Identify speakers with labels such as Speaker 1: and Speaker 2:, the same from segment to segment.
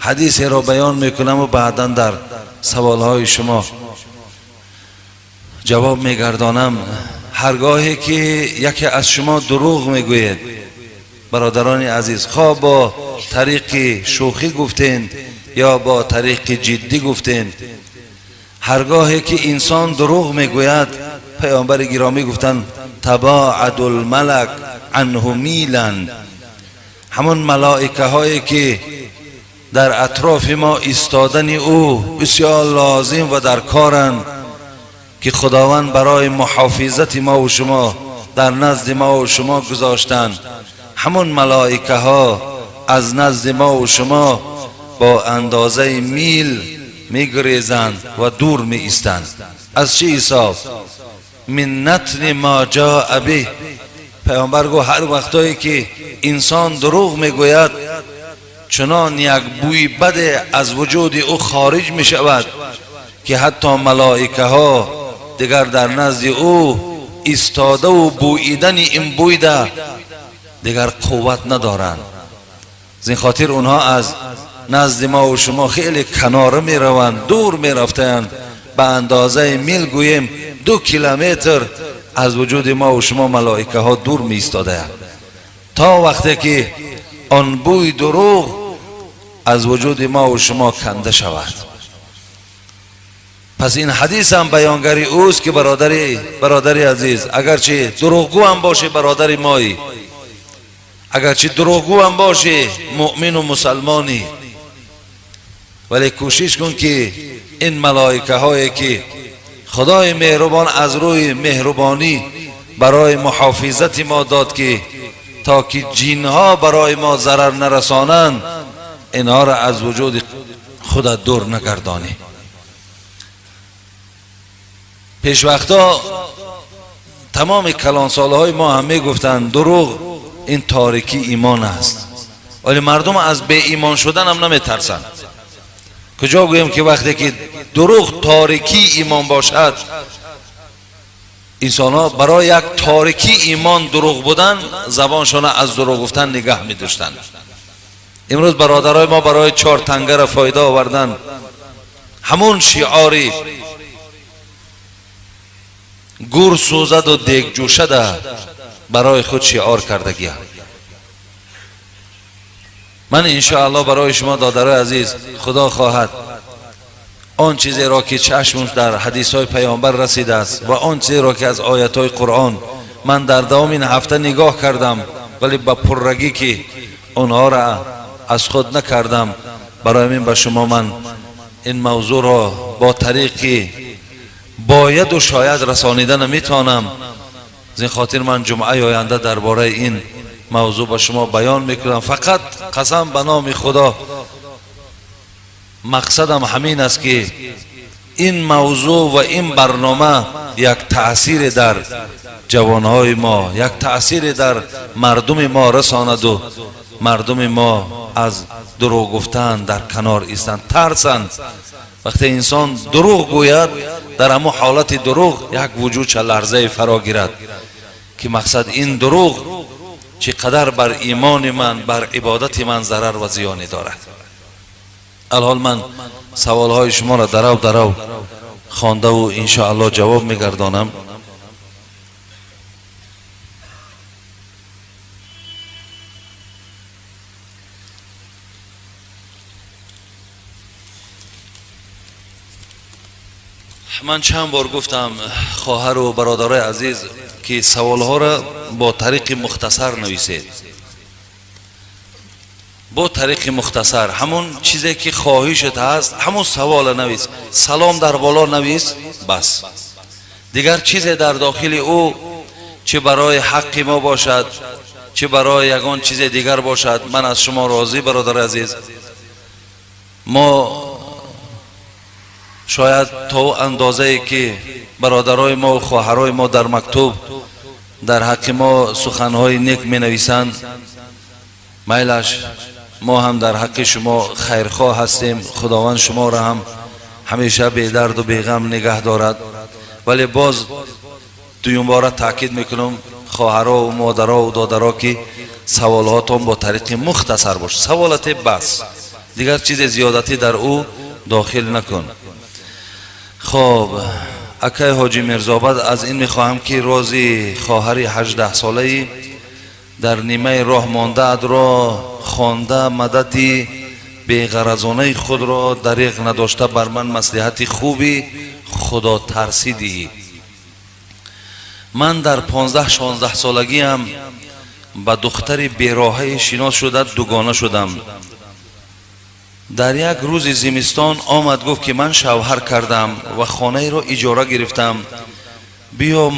Speaker 1: حدیث را بیان میکنم و بعدا در سوالهای شما جواب میگردانم. هرگاهی که یکی از شما دروغ میگوید برادران عزیز، خواه با طریق شوخی گفتین یا با طریق جدی گفتین، هرگاهی که انسان دروغ میگوید پیامبر گرامی گفتن تباعد الملک عنه میلا، همون ملائکه هایی که در اطراف ما ایستادن او بسیار لازم و در کارن که خداوند برای محافظت ما و شما در نزد ما و شما گذاشتن، همون ملائکه ها از نزد ما و شما با اندازه میل میگریزند و دور می ایستند. از چه حساب؟ من نتن ما جاء به. پیامبر گفت هر وقتایی که انسان دروغ میگوید چنان یک بوی بد از وجود او خارج می شود که حتی ملائکه ها دیگر در نزد او ایستاده و بوییدن این بویده دیگر قوت ندارند. زین خاطر اونها از نزد ما و شما خیلی کناره می روند، دور می رفتند. به اندازه میل گوییم 2 کیلومتر از وجود ما و شما ملائکه ها دور می ایستاده تا وقتی که آن بوی دروغ از وجود ما و شما کنده شود. پس این حدیث هم بیانگری اوست که برادری عزیز، اگرچه دروغگو هم باشه برادر مایی، اگرچه دروغگو هم باشه مؤمن و مسلمانی، ولی کوشش کن که این ملائکه هایی که خدای مهربان از روی مهربانی برای محافظت ما داد که تا که جین ها برای ما ضرر نرسانند، اینها را از وجود خودت دور نگردانی. پیش وقتا تمام کلانساله های ما هم میگفتن دروغ این تاریکی ایمان است، ولی مردم از بی ایمان شدن هم نمیترسن. کجا گویم که وقتی که دروغ تاریکی ایمان باشد، انسان ها برای یک تاریکی ایمان دروغ بودن زبانشان از دروغ گفتن نگه می داشتن. امروز برادرای ما برای 4 تنگه فایده آوردن، همون شعاری گور سوزد و دیگ جوشد برای خود شعار کردگی. من انشاءالله برای شما دادرای عزیز، خدا خواهد آن چیزی را که چشمش در حدیث های پیامبر رسیده است و آن چیزی را که از آیات های قرآن من در دوام این هفته نگاه کردم ولی با پررگی که اونها را از خود نکردم، برای من به شما من این موضوع را با طریقی باید و شاید رسانیده نمیتونم. زین خاطر من جمعه آینده درباره این موضوع به شما بیان میکنم. فقط قسم به نام خدا مقصدم همین است که این موضوع و این برنامه یک تأثیر در جوانهای ما، یک تأثیر در مردم ما رساند و مردم ما از دروغ گفتن در کنار ایستند، ترسند. وقتی انسان دروغ گوید در همون حالت دروغ یک وجود لرزه فرا گیرد که مقصد این دروغ چقدر بر ایمان من، بر عبادت من ضرر و زیانی دارد. الحال من سوالهای شما را درو خوانده و انشاءالله جواب میگردانم. من چند بار گفتم خواهر و برادرای عزیز که سوالها را با طریق مختصر نویسید، با طریق مختصر، همون چیزی که خواهشت هست همون سوال نویس، سلام در بالا نویس بس. دیگر چیزی در داخل او چه برای حق ما باشد چه برای یگان چیز دیگر باشد، من از شما راضی برادر عزیز. ما شاید تا اندازه‌ای که برادرای ما و خواهرای ما در مکتوب در حق ما سخنهای نیک می نویسند، میلش ما هم در حق شما خیرخواه هستیم. خداوند شما را هم همیشه بی درد و بی غم نگه دارد. ولی باز دویم بار تاکید میکنم خواهرها و مادرها و دادرها که سوالاتون با طریق مختصر باشه. سوالات بس دیگر چیز زیادتی در او داخل نکن. خب اکای حاجی مرزاباد، از این میخواهم که روزی خواهری 18 ساله‌ای در نیمه راه مانده اد را خوانده مدتی بی‌غرضانه خود را دریغ نداشته بر من مصلحت خوبی خدا ترسیدی. من در 15-16 سالگیم با دختری بیراهه شناس شده دوگانه شدم. در یک روز زمستان آمد گفت که من شوهر کردم و خانه را اجاره گرفتم، بیا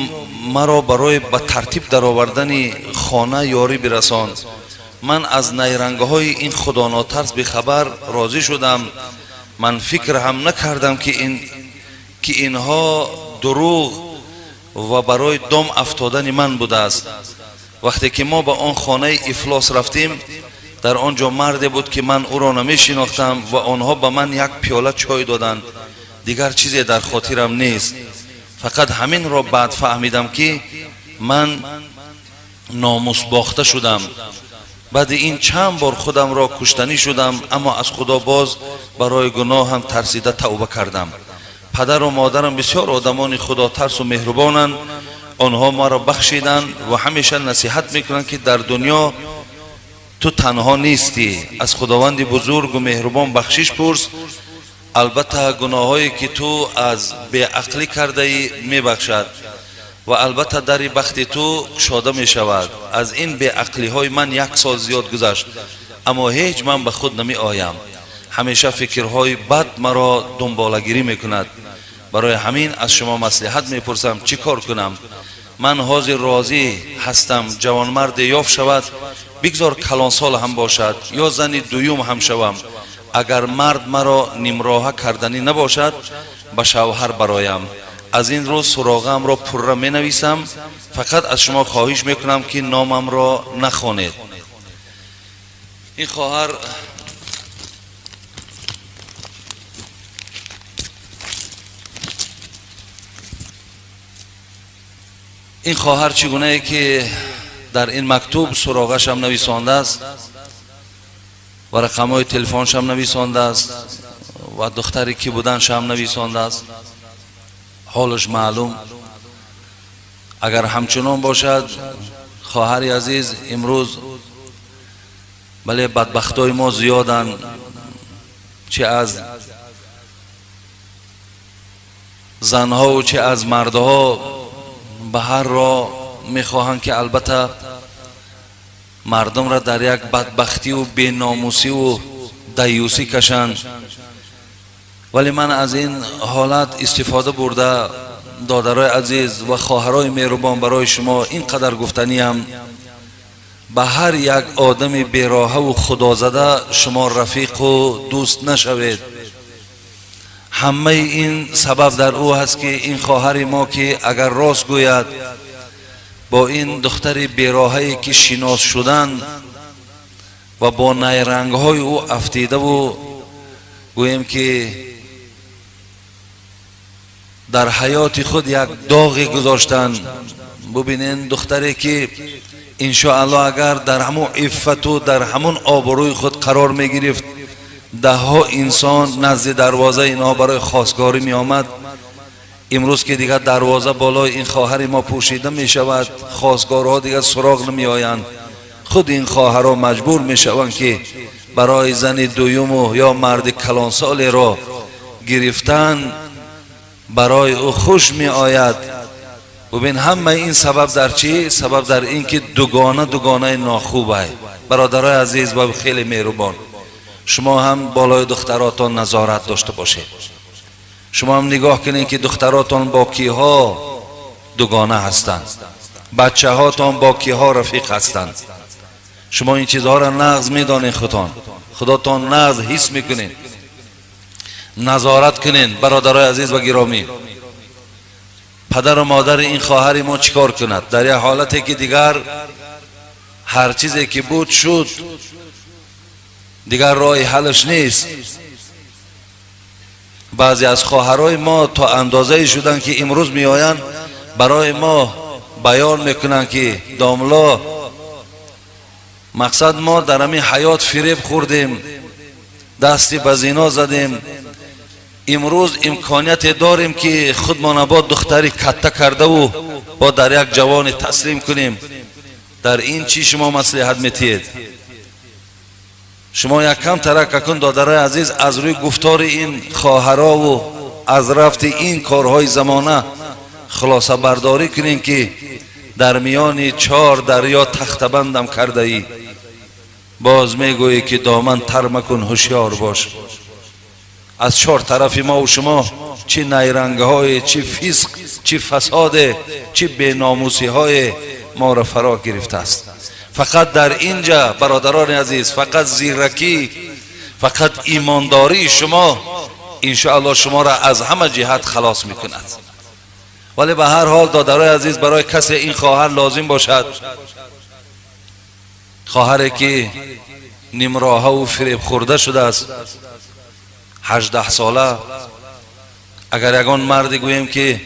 Speaker 1: مرا برای به ترتیب در آوردن خانه یاری برسان. من از نیرنگه های این خدا ناترس به خبر راضی شدم. من فکر هم نکردم که اینها دروغ و برای دم افتادن من بوده است. وقتی که ما به آن خانه افلاس رفتیم، در آنجا مردی بود که من او را نمی شناختم و آنها به من یک پیاله چای دادند. دیگر چیزی در خاطرم نیست، فقط همین را بعد فهمیدم که من ناموس باخته شدم. بعد این چند بار خودم را کشتنی شدم، اما از خدا باز برای گناه هم ترسیده توبه کردم. پدر و مادرم بسیار آدمان خدا ترس و مهربانند. آنها ما را بخشیدند و همیشه نصیحت میکنند که در دنیا تو تنها نیستی، از خداوند بزرگ و مهربان بخشش پرس، البته گناهایی که تو از بیعقلی کرده ای میبخشد و البته در بخت تو گشاده می شود. از این بیعقلی های من 1 سال زیاد گذشت، اما هیچ من به خود نمی آیم. همیشه فکرهای بد مرا دنبالگیری میکند. برای همین از شما مصلحت میپرسم چی کار کنم؟ من حاضر راضی هستم جوانمرد یافت شود، بگذار کلان سال هم باشد یا زن دویم هم شوم. اگر مرد مرا نیمراه کردنی نباشد، به شوهر برایم. از این روز سراغم را پره می نویسم. فقط از شما خواهش میکنم که نامم را نخوانید. این خواهر چگونه ای که در این مکتوب سراغش هم نویسانده است و رقم‌های تلفنش هم نویسانده است و دختری که بودنش هم نویسانده است، حالش معلوم. اگر همچنان باشد خواهری عزیز، امروز بله بدبختای ما زیادن، چه از زنها و چه از مردها، به هر راه میخواهند که البته مردم را در یک بدبختی و بیناموسی و دیوسی کشند. ولی من از این حالت استفاده برده دادرای عزیز و خواهرای مهربان برای شما اینقدر گفتنیم: به هر یک آدم بیراه و خدازده شما رفیق و دوست نشوید. همه این سبب در او هست که این خواهر ما که اگر راست گوید با این دختر بیراهی که شناس شدن و با نیرنگ های او افتیده و گویم که در حیات خود یک داغی گذاشتن. ببینین دختری که انشاءالله اگر در همون عفت و در همون آبروی خود قرار می گرفت، 10 انسان نزد دروازه اینها برای خواستگاری می آمد. امروز که دیگر دروازه بالای این خواهر ما پوشیده می شود، خواستگارها دیگر سراغ نمی آیند. خود این خواهرها مجبور می شوند که برای زن دویم یا مرد کلانسال را گرفتن برای او خوش می آید. ببین همه این سبب در چی؟ سبب در این که دوگانه ناخوبه. برادرای عزیز و خیلی مهربان، شما هم بالای دختراتان نظارت داشته باشید. شما هم نگاه کنید که دختراتان با کیها دوگانه هستند، بچه هاتان با کیها رفیق هستند. شما این چیزها را نغز میدانید، خداتان نغز حس میکنید. نظارت کنید برادرای عزیز و گرامی. پدر و مادر این خواهر ما چیکار کند در یک حالتی که دیگر هر چیزی که بود شد، دیگر راه حلش نیست. بعضی از خواهرای ما تا اندازه شدن که امروز می آیند برای ما بیان میکنن که داملا مقصد ما در همین حیات فریب خوردیم، دستی به زنا زدیم. امروز امکانیت داریم که خودمان با دختری کته کرده و با در یک جوان تسلیم کنیم. در این چی شما مصلحت میتید؟ شما یک کم ترک کن دادرای عزیز، از روی گفتار این خواهرها و از رفت این کارهای زمانه خلاصه برداری کنین که در میان 4 دریا تخته بندم کرده ای. باز میگویی که دامن تر مکن هوشیار باش. از 4 طرف ما و شما چه نیرنگه های، چه فسق، چه فساد، چه بیناموسی های ما را فرا گرفته است. فقط در اینجا برادران عزیز، فقط زیرکی، فقط ایمانداری شما انشاءالله شما را از همه جهت خلاص میکند. ولی به هر حال دادرای عزیز، برای کسی این خواهر لازم باشد، خواهری که نمراه و فریب خورده شده است، 18 ساله، اگر یگان مردی گوییم که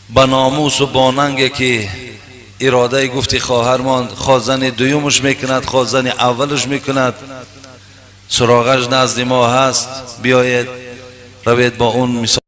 Speaker 1: با ناموس و باننگی که اراده گفتی خواهرمان خوازن دویمش میکند، خوازن اولش میکند، سراغش نزد ما هست، بیاید روید با اون مثال